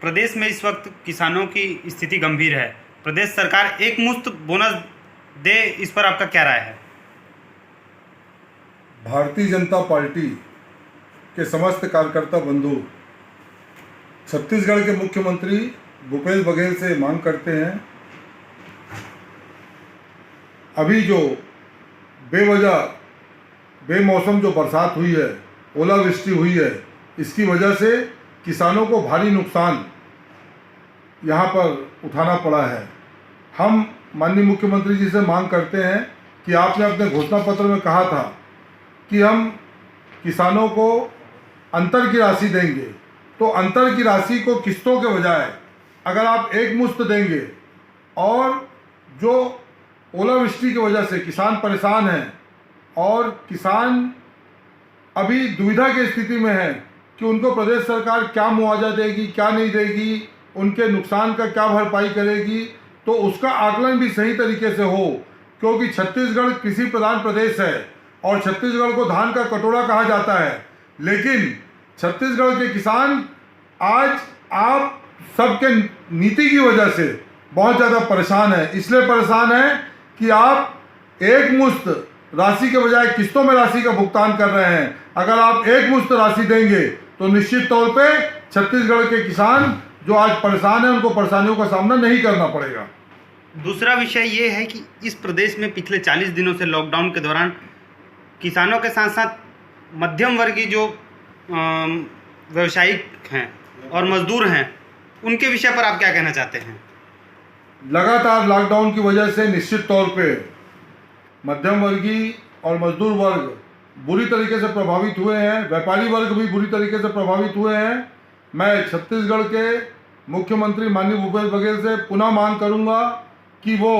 प्रदेश में इस वक्त किसानों की स्थिति गंभीर है। प्रदेश सरकार एक मुश्त बोनस दे, इस पर आपका क्या राय है? भारतीय जनता पार्टी के समस्त कार्यकर्ता बंधु छत्तीसगढ़ के मुख्यमंत्री भूपेश बघेल से मांग करते हैं, अभी जो बेवजह बेमौसम जो बरसात हुई है, ओलावृष्टि हुई है, इसकी वजह से किसानों को भारी नुकसान यहाँ पर उठाना पड़ा है। हम माननीय मुख्यमंत्री जी से मांग करते हैं कि आपने अपने घोषणा पत्र में कहा था कि हम किसानों को अंतर की राशि देंगे, तो अंतर की राशि को किस्तों के बजाय अगर आप एक मुश्त देंगे, और जो ओलावृष्टि की वजह से किसान परेशान हैं और किसान अभी दुविधा की स्थिति में है कि उनको प्रदेश सरकार क्या मुआवजा देगी, क्या नहीं देगी, उनके नुकसान का क्या भरपाई करेगी, तो उसका आकलन भी सही तरीके से हो, क्योंकि छत्तीसगढ़ कृषि प्रधान प्रदेश है और छत्तीसगढ़ को धान का कटोरा कहा जाता है। लेकिन छत्तीसगढ़ के किसान आज आप सबके नीति की वजह से बहुत ज़्यादा परेशान है। इसलिए परेशान है कि आप एक मुश्त राशि के बजाय किस्तों में राशि का भुगतान कर रहे हैं। अगर आप एक मुश्त राशि देंगे तो निश्चित तौर पे छत्तीसगढ़ के किसान जो आज परेशान हैं, उनको परेशानियों का सामना नहीं करना पड़ेगा। दूसरा विषय ये है कि इस प्रदेश में पिछले 40 दिनों से लॉकडाउन के दौरान किसानों के साथ साथ मध्यम वर्गीय जो व्यवसायिक हैं और मजदूर हैं, उनके विषय पर आप क्या कहना चाहते हैं? लगातार लॉकडाउन की वजह से निश्चित तौर पे मध्यम वर्गीय और मजदूर वर्ग बुरी तरीके से प्रभावित हुए हैं, व्यापारी वर्ग भी बुरी तरीके से प्रभावित हुए हैं। मैं छत्तीसगढ़ के मुख्यमंत्री माननीय भूपेश बघेल से पुनः मांग करूंगा कि वो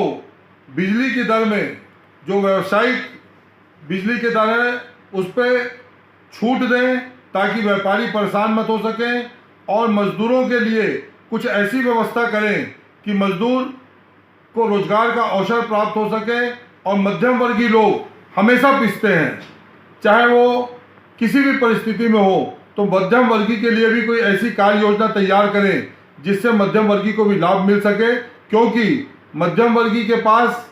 बिजली की दर में जो व्यावसायिक बिजली की दर है उस पर छूट दें, ताकि व्यापारी परेशान मत हो सकें, और मजदूरों के लिए कुछ ऐसी व्यवस्था करें कि मजदूर को रोजगार का अवसर प्राप्त हो सके। और मध्यम वर्गीय लोग हमेशा पिसते हैं, चाहे वो किसी भी परिस्थिति में हो, तो मध्यम वर्गीय के लिए भी कोई ऐसी कार्य योजना तैयार करें जिससे मध्यम वर्गीय को भी लाभ मिल सके, क्योंकि मध्यम वर्गीय के पास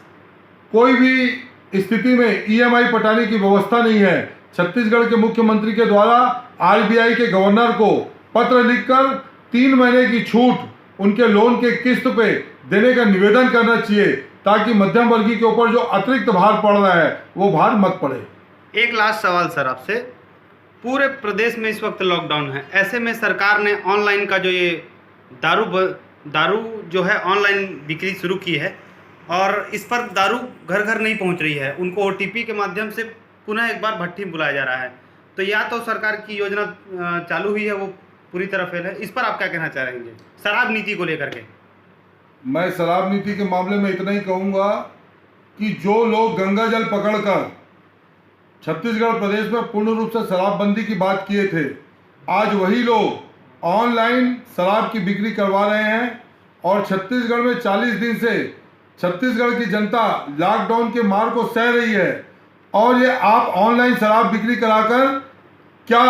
कोई भी स्थिति में ईएमआई पटाने की व्यवस्था नहीं है। छत्तीसगढ़ के मुख्यमंत्री के द्वारा आरबीआई के गवर्नर को पत्र लिखकर 3 महीने की छूट उनके लोन के किस्त पे देने का निवेदन करना चाहिए, ताकि मध्यम वर्गीय के ऊपर जो अतिरिक्त भार पड़ रहा है वो भार मत पड़े। एक लास्ट सवाल सर आपसे, पूरे प्रदेश में इस वक्त लॉकडाउन है, ऐसे में सरकार ने ऑनलाइन का जो ये दारू जो है ऑनलाइन बिक्री शुरू की है, और इस पर दारू घर घर नहीं पहुंच रही है, उनको ओटीपी के माध्यम से पुनः एक बार भट्टी में बुलाया जा रहा है। तो या तो सरकार की योजना चालू हुई है वो पूरी तरह फेल है, इस पर आप क्या कहना चाहेंगे शराब नीति को लेकर के? मैं शराब नीति के मामले में इतना ही कहूँगा कि जो लोग गंगा जल पकड़कर छत्तीसगढ़ प्रदेश में पूर्ण रूप से शराबबंदी की बात किए थे, आज वही लोग ऑनलाइन शराब की बिक्री करवा रहे हैं। और छत्तीसगढ़ में 40 दिन से छत्तीसगढ़ की जनता लॉकडाउन के मार को सह रही है, और ये आप ऑनलाइन शराब बिक्री कराकर क्या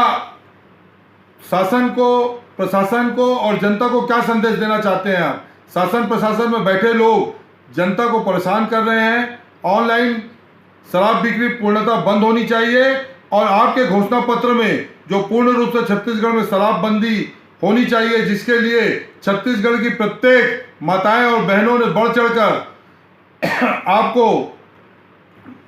शासन को, प्रशासन को और जनता को क्या संदेश देना चाहते हैं आप? शासन प्रशासन में बैठे लोग जनता को परेशान कर रहे हैं। ऑनलाइन शराब बिक्री पूर्णतः बंद होनी चाहिए, और आपके घोषणा पत्र में जो पूर्ण रूप से छत्तीसगढ़ में शराबबंदी होनी चाहिए, जिसके लिए छत्तीसगढ़ की प्रत्येक माताएं और बहनों ने बढ़ चढ़कर आपको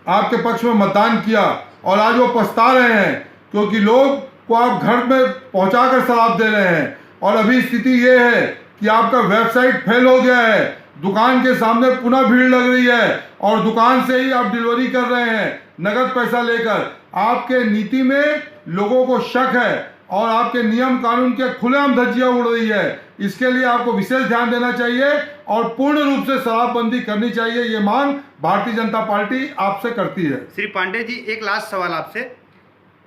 आपके पक्ष में मतदान किया, और आज वो पछता रहे हैं क्योंकि लोग को आप घर में पहुंचाकर शराब दे रहे हैं। और अभी स्थिति ये है कि आपका वेबसाइट फेल हो गया है, दुकान के सामने पुनः भीड़ लग रही है, और दुकान से ही आप डिलीवरी कर रहे हैं नगद पैसा लेकर। आपके नीति में लोगों को शक है, और आपके नियम कानून के खुलेआम धज्जियां उड़ रही है। इसके लिए आपको विशेष ध्यान देना चाहिए और पूर्ण रूप से शराबबंदी करनी चाहिए। ये मांग भारतीय जनता पार्टी आपसे करती है। श्री पांडे जी, एक लास्ट सवाल आपसे,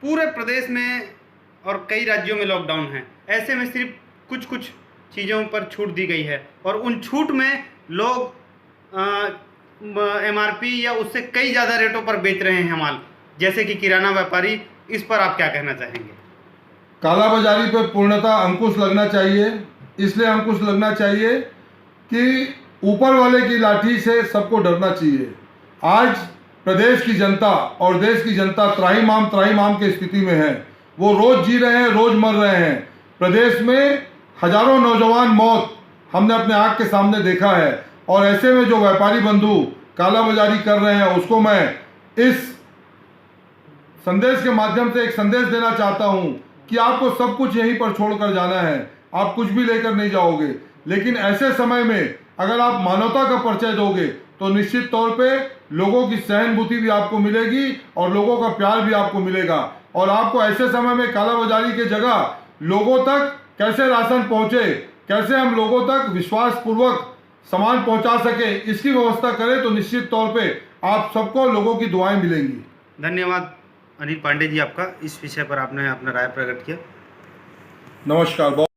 पूरे प्रदेश में और कई राज्यों में लॉकडाउन है, ऐसे में सिर्फ कुछ कुछ चीज़ों पर छूट दी गई है, और उन छूट में लोग एमआरपी या उससे कई ज़्यादा रेटों पर बेच रहे हैं माल, जैसे कि किराना व्यापारी। इस पर आप क्या कहना चाहेंगे? कालाबाजारी पर पूर्णतः अंकुश लगना चाहिए। इसलिए अंकुश लगना चाहिए कि ऊपर वाले की लाठी से सबको डरना चाहिए। आज प्रदेश की जनता और देश की जनता त्राहिमाम की स्थिति में है। वो रोज जी रहे हैं, रोज मर रहे हैं। प्रदेश में हजारों नौजवान मौत हमने अपने आंख के सामने देखा है, और ऐसे में जो व्यापारी बंधु कालाबाजारी कर रहे हैं उसको मैं इस संदेश के माध्यम से एक संदेश देना चाहता हूं कि आपको सब कुछ यहीं पर छोड़कर जाना है, आप कुछ भी लेकर नहीं जाओगे। लेकिन ऐसे समय में अगर आप मानवता का परिचय दोगे तो निश्चित तौर पे लोगों की सहानुभूति भी आपको मिलेगी और लोगों का प्यार भी आपको मिलेगा। और आपको ऐसे समय में कालाबाजारी की जगह लोगों तक कैसे राशन पहुंचे, कैसे हम लोगों तक विश्वास पूर्वक सामान पहुंचा सके, इसकी व्यवस्था करें तो निश्चित तौर पे आप सबको लोगों की दुआएं मिलेंगी। धन्यवाद अनिल पांडे जी आपका, इस विषय पर आपने अपना राय प्रकट किया। नमस्कार।